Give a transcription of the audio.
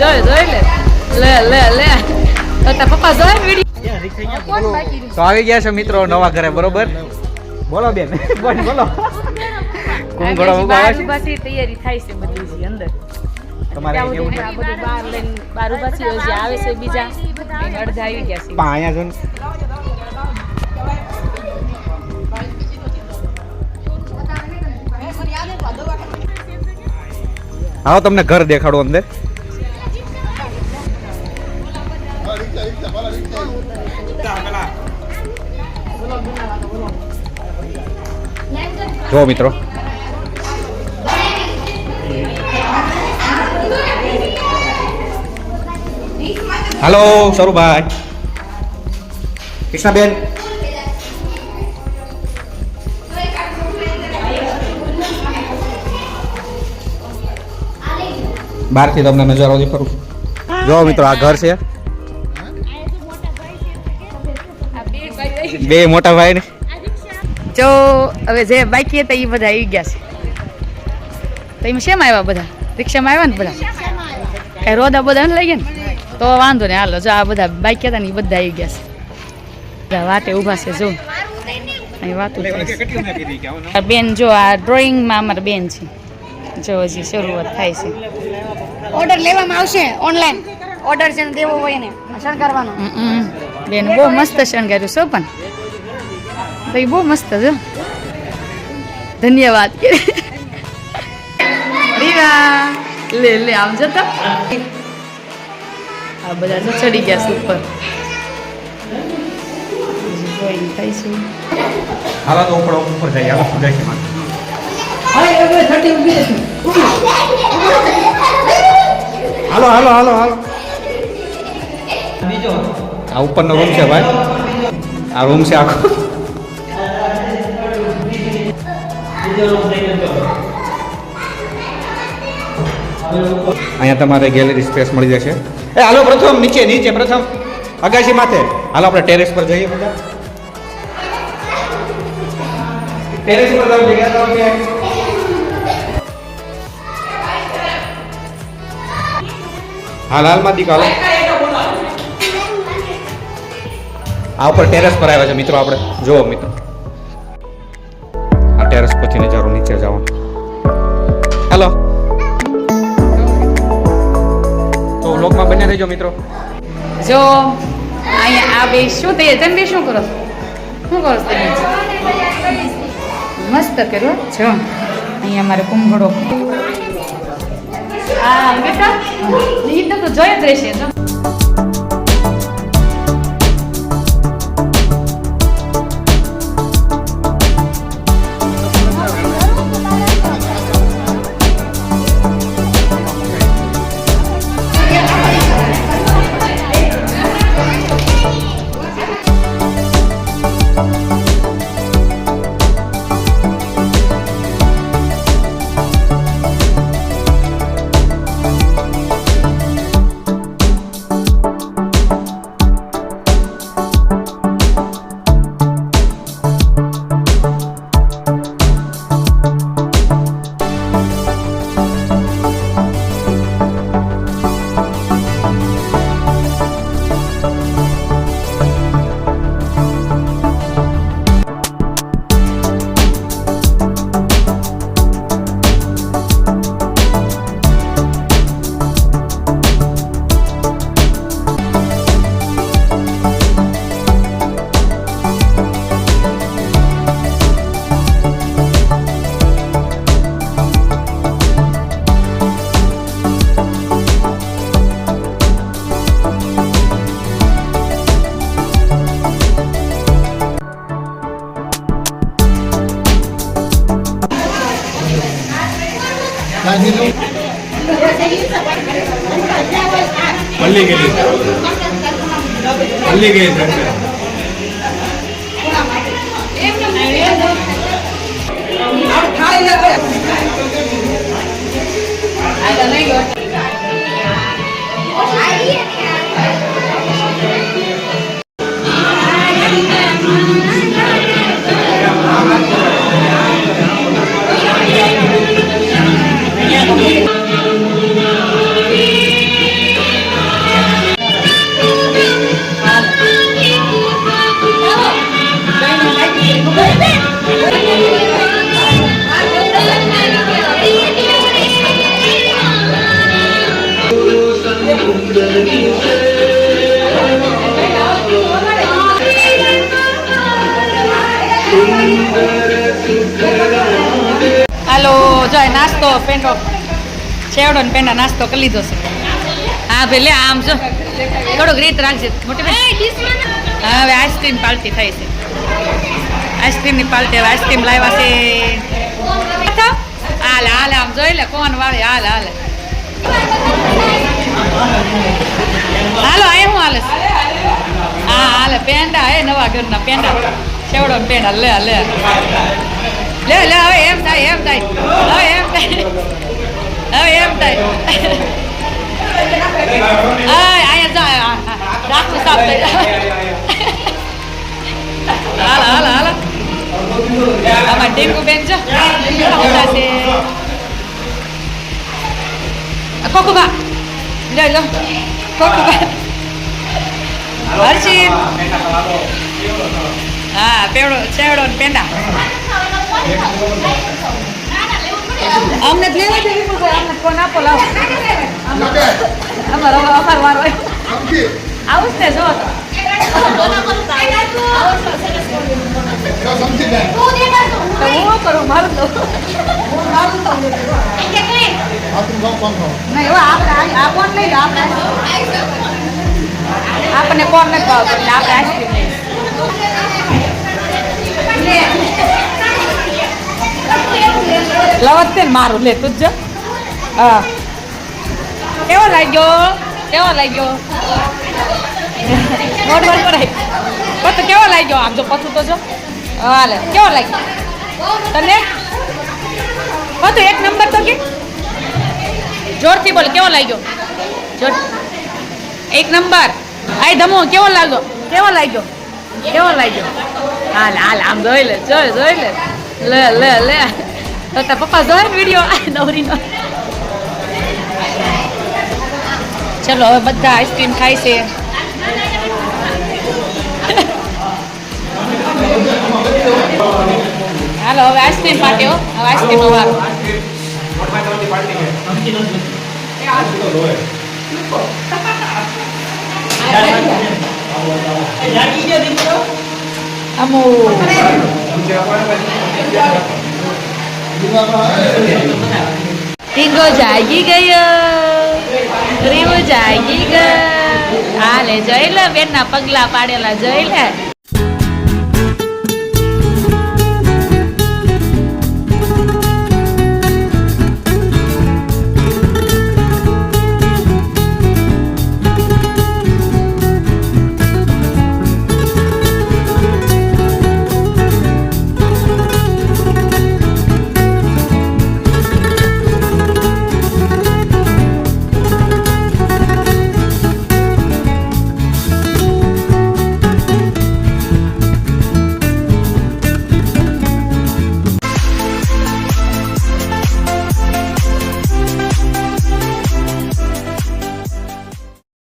જોઈ લે લે લે તારા પપ્પા જોઈ વિડિયો તો આવી ગયા છે મિત્રો નવા ઘરે બરોબર. બોલો બેન બોલો કોણ ઘોડો મૂકવા બાર તૈયારી થાય છે બધી અંદર તમારે કેવું આ બધું બાર લઈને બાર ઉભાસી જે આવે છે બીજા અડધા આવી ગયા છે. અહીંયા જો આવો તમને ઘર દેખાડો અંદર. જો મિત્રો હાલો સરુભાઈ કૃષ્ણાબેન બહારથી તમને નજારો દેખાડું. જો મિત્રો આ ઘર છે બે મોટા ભાઈ ને જો હવે જે બાકી હતા એ બધા આવી ગયા છે. તો એમાં શેમાં આવ્યા બધા રિક્ષામાં આવ્યા ને બધા કઈ રોદા બધા લઈ ગયા ને તો વાંધો ને હાલો. જો આ બધા બાકી હતા ને એ બધા આવી ગયા છે વાટે ઊભા છે. જો અહીં વાતું બેન જો આ ડ્રોઈંગમાં અમારા બેન છે. જો હજી શરૂઆત થાય છે. ઓર્ડર લેવામાં આવશે ઓનલાઈન ઓર્ડર છે દેવો હોય ને શણગારવાનો. બેન બહુ મસ્ત શણગાર્યું છો પણ ભાઈ બહુ મસ્ત છે. ધન્યવાદ રીવા લે લે આમ જતા આ બધા તો ચડી ગયા છે ઉપર. ડ્રોઈંગ થાય છે. હાલો તો ઉપર જઈએ હાલો સુજાય માં હાલો હાલો હાલો હાલો. આ ઉપરનો રૂમ છે ભાઈ. આ રૂમ છે આખો. અહીંયા તમારે ગેલેરી સ્પેસ મળી જશે. એ હાલો પ્રથમ નીચે નીચે પ્રથમ અગાશી માથે હાલો આપણે ટેરેસ પર જઈએ બધા. ટેરેસ પર જાવ જગ્યા તો હાલ હાલમાં દીકાલો. આ ઉપર ટેરેસ પર આવ્યા છે મિત્રો આપણે. જુઓ મિત્રો આ ટેરેસ પછી નજારો નીચે જવાનો. હેલો તો વ્લોગમાં બને રહેજો મિત્રો. જો અહીંયા આ બે શું તૈયાર તમે બે શું કરો શું કરો તમે મસ્ત કર્યો જો અહીંયા અમારે કુંભળો હા બેટા એ તો જોઈ જ રહેશે. જો પલ્લી ગઈ બધાય નાસ્તો પેંડો છેવડો ને પેંડા નાસ્તો કરી લીધો છે હા ભાઈ લે આમ જો થોડુંક રીત રાખજે મોટી બેન હા હવે આઈસ્ક્રીમ પાર્ટી થાય છે આઈસ્ક્રીમની પાર્ટી હવે આઈસ્ક્રીમ લાવ્યા છે હાલ હાલ આમ જોઈ લે કોણ વાળે હાલ હાલ હાલો અહીં હું હાલે હા હાલે પેંડા હે નવા ઘરના પેંડા છેવડો ને પેંડા લે લે લે લે હવે એમ થાય હવે એમ થાય અહીંયા જા રાખું સાફ થઈ હાલ હાલ હાલ આમાં ટીંકુ બેન જો છે કોકુબા લે લો કોકુબા હર્ષિત હા પેવડો છેવડો ને પેંડા અમને જ લેવા જેવી પણ અમને ફોન આપો લાવો અમારો અફાર વારો આવું જ ને જો તો હું કરું મારું તો નહીં એવા આપણે આ કોણ લઈ લો આપણે આપણને કોણ નથી ભાવતો એટલે આપણે આઈસ્ક્રીમ લઈએ લવત ને મારું લે તું જ હા કેવો લાગ્યો મોઢ પર પડાય પતું કેવો લાગ્યો આમ જો પતું તો જો હાલે કેવો લાગ્યો તને પતું એક નંબર તો કે જોરથી બોલ કેવો લાગ્યો જોર એક નંબર આય ધમો કેવો લાગ્યો હાલ હાલ આમ જોઈ લે લે તો તાર પપ્પા જોઈ વિડીયો નવરીનો ચલો હવે બધા આઈસ્ક્રીમ ખાય છે હાલો હવે આઈસ્ક્રીમ પાર્ટી હો હવે આઈસ્ક્રીમ વાળો અમો ટીંગો જાગી ગયો રીવો જાગી ગયો હાલે જોઈ લે બેનના પગલા પાડેલા જોઈ લે